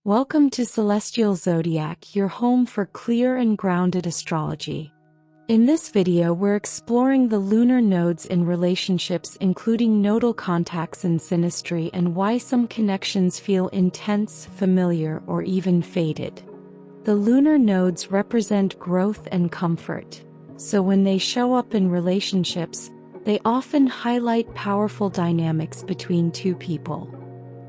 Welcome to Celestial Zodiac, your home for clear and grounded astrology. In this video, we're exploring the lunar nodes in relationships, including nodal contacts and synastry, and why some connections feel intense, familiar, or even faded. The lunar nodes represent growth and comfort, so when they show up in relationships, they often highlight powerful dynamics between two people.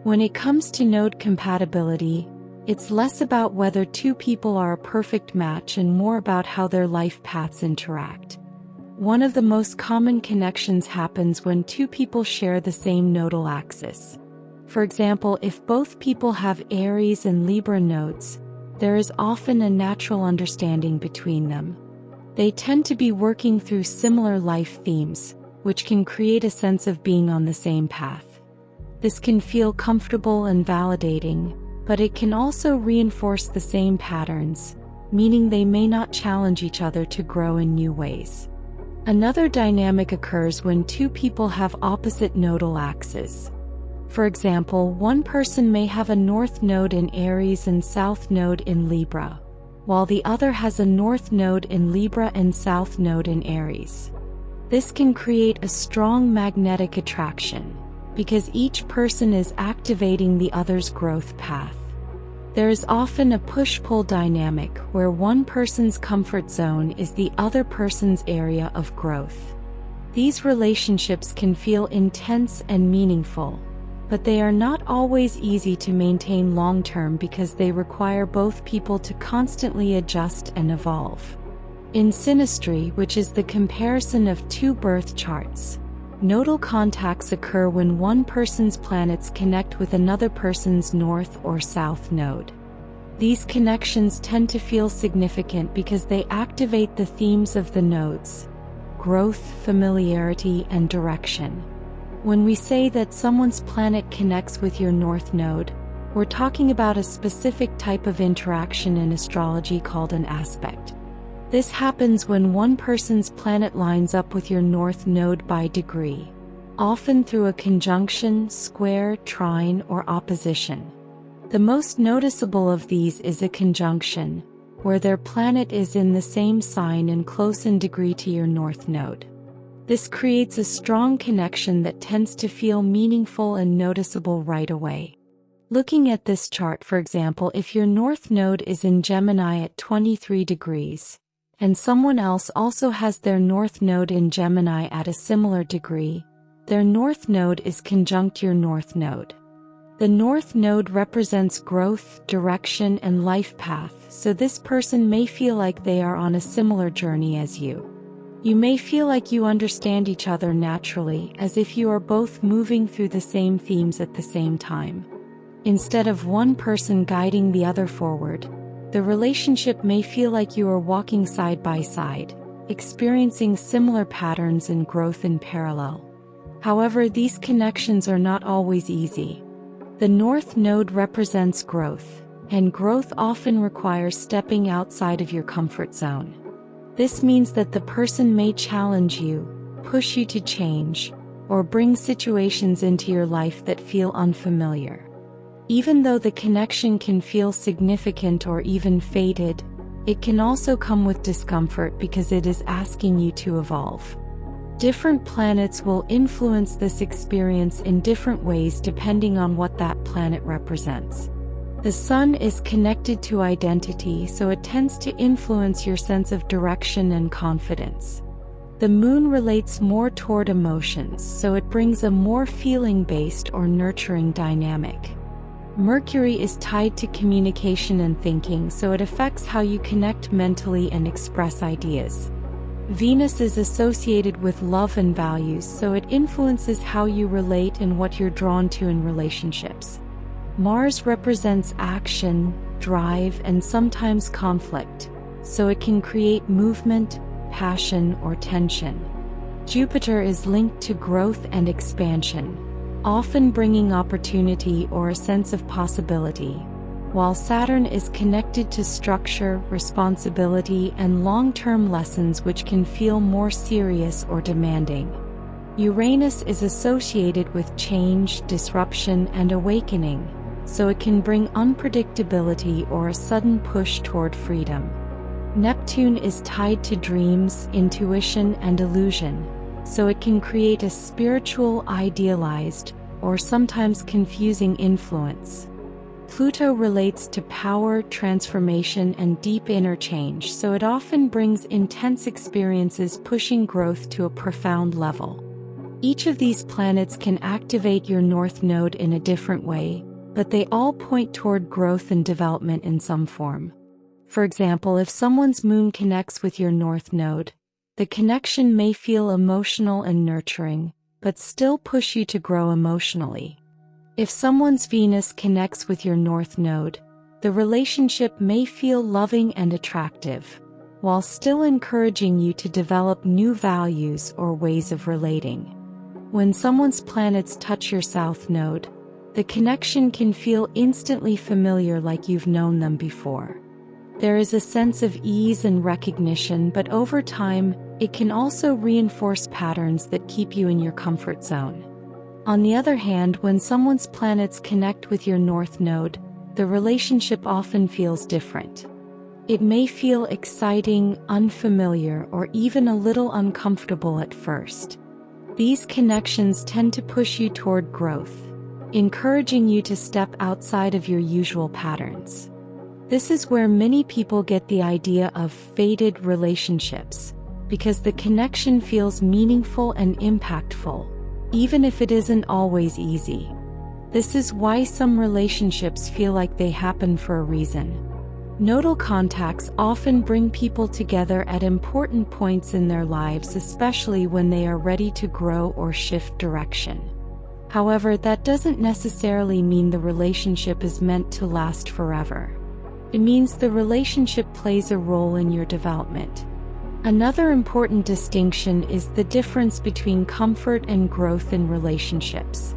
When it comes to node compatibility, it's less about whether two people are a perfect match and more about how their life paths interact. One of the most common connections happens when two people share the same nodal axis. For example, if both people have Aries and Libra nodes, there is often a natural understanding between them. They tend to be working through similar life themes, which can create a sense of being on the same path. This can feel comfortable and validating, but it can also reinforce the same patterns, meaning they may not challenge each other to grow in new ways. Another dynamic occurs when two people have opposite nodal axes. For example, one person may have a north node in Aries and south node in Libra, while the other has a north node in Libra and south node in Aries. This can create a strong magnetic attraction, because each person is activating the other's growth path. There is often a push-pull dynamic where one person's comfort zone is the other person's area of growth. These relationships can feel intense and meaningful, but they are not always easy to maintain long-term because they require both people to constantly adjust and evolve. In synastry, which is the comparison of two birth charts, nodal contacts occur when one person's planets connect with another person's north or south node. These connections tend to feel significant because they activate the themes of the nodes: growth, familiarity, and direction. When we say that someone's planet connects with your north node, we're talking about a specific type of interaction in astrology called an aspect. This happens when one person's planet lines up with your north node by degree, often through a conjunction, square, trine, or opposition. The most noticeable of these is a conjunction, where their planet is in the same sign and close in degree to your north node. This creates a strong connection that tends to feel meaningful and noticeable right away. Looking at this chart, for example, if your north node is in Gemini at 23 degrees, and someone else also has their north node in Gemini at a similar degree, their north node is conjunct your north node. The north node represents growth, direction, and life path, so this person may feel like they are on a similar journey as you. You may feel like you understand each other naturally, as if you are both moving through the same themes at the same time. Instead of one person guiding the other forward, the relationship may feel like you are walking side by side, experiencing similar patterns and growth in parallel. However, these connections are not always easy. The north node represents growth, and growth often requires stepping outside of your comfort zone. This means that the person may challenge you, push you to change, or bring situations into your life that feel unfamiliar. Even though the connection can feel significant or even faded, it can also come with discomfort because it is asking you to evolve. Different planets will influence this experience in different ways depending on what that planet represents. The sun is connected to identity, so it tends to influence your sense of direction and confidence. The moon relates more toward emotions, so it brings a more feeling-based or nurturing dynamic. Mercury is tied to communication and thinking, so it affects how you connect mentally and express ideas. Venus is associated with love and values, so it influences how you relate and what you're drawn to in relationships. Mars represents action, drive, and sometimes conflict, so it can create movement, passion, or tension. Jupiter is linked to growth and expansion, often bringing opportunity or a sense of possibility, while Saturn is connected to structure, responsibility, and long-term lessons which can feel more serious or demanding. Uranus is associated with change, disruption, and awakening, so it can bring unpredictability or a sudden push toward freedom. Neptune is tied to dreams, intuition, and illusion, so it can create a spiritual, idealized, or sometimes confusing influence. Pluto relates to power, transformation, and deep inner change, so it often brings intense experiences pushing growth to a profound level. Each of these planets can activate your North Node in a different way, but they all point toward growth and development in some form. For example, if someone's Moon connects with your North Node, the connection may feel emotional and nurturing, but still push you to grow emotionally. If someone's Venus connects with your North Node, the relationship may feel loving and attractive, while still encouraging you to develop new values or ways of relating. When someone's planets touch your South Node, the connection can feel instantly familiar, like you've known them before. There is a sense of ease and recognition, but over time, it can also reinforce patterns that keep you in your comfort zone. On the other hand, when someone's planets connect with your North Node, the relationship often feels different. It may feel exciting, unfamiliar, or even a little uncomfortable at first. These connections tend to push you toward growth, encouraging you to step outside of your usual patterns. This is where many people get the idea of fated relationships, because the connection feels meaningful and impactful, even if it isn't always easy. This is why some relationships feel like they happen for a reason. Nodal contacts often bring people together at important points in their lives, especially when they are ready to grow or shift direction. However, that doesn't necessarily mean the relationship is meant to last forever. It means the relationship plays a role in your development. Another important distinction is the difference between comfort and growth in relationships.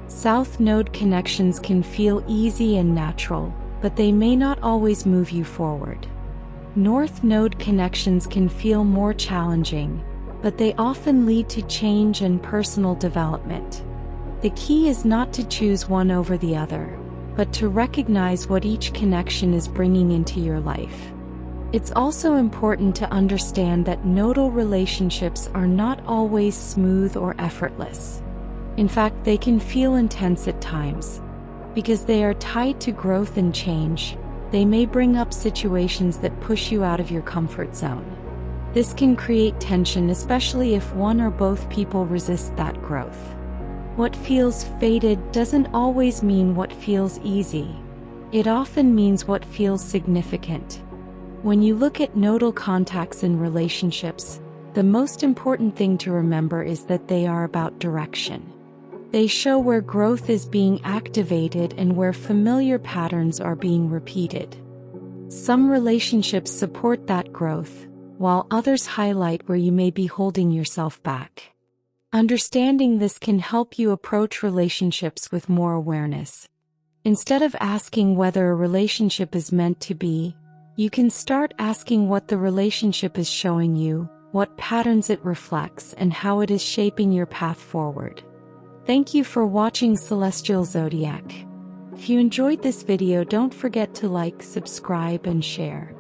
South Node connections can feel easy and natural, but they may not always move you forward. North Node connections can feel more challenging, but they often lead to change and personal development. The key is not to choose one over the other, but to recognize what each connection is bringing into your life. It's also important to understand that nodal relationships are not always smooth or effortless. In fact, they can feel intense at times. Because they are tied to growth and change, they may bring up situations that push you out of your comfort zone. This can create tension, especially if one or both people resist that growth. What feels fated doesn't always mean what feels easy. It often means what feels significant. When you look at nodal contacts in relationships, the most important thing to remember is that they are about direction. They show where growth is being activated and where familiar patterns are being repeated. Some relationships support that growth, while others highlight where you may be holding yourself back. Understanding this can help you approach relationships with more awareness. Instead of asking whether a relationship is meant to be, you can start asking what the relationship is showing you, what patterns it reflects, and how it is shaping your path forward. Thank you for watching Celestial Zodiac. If you enjoyed this video, don't forget to like, subscribe, and share.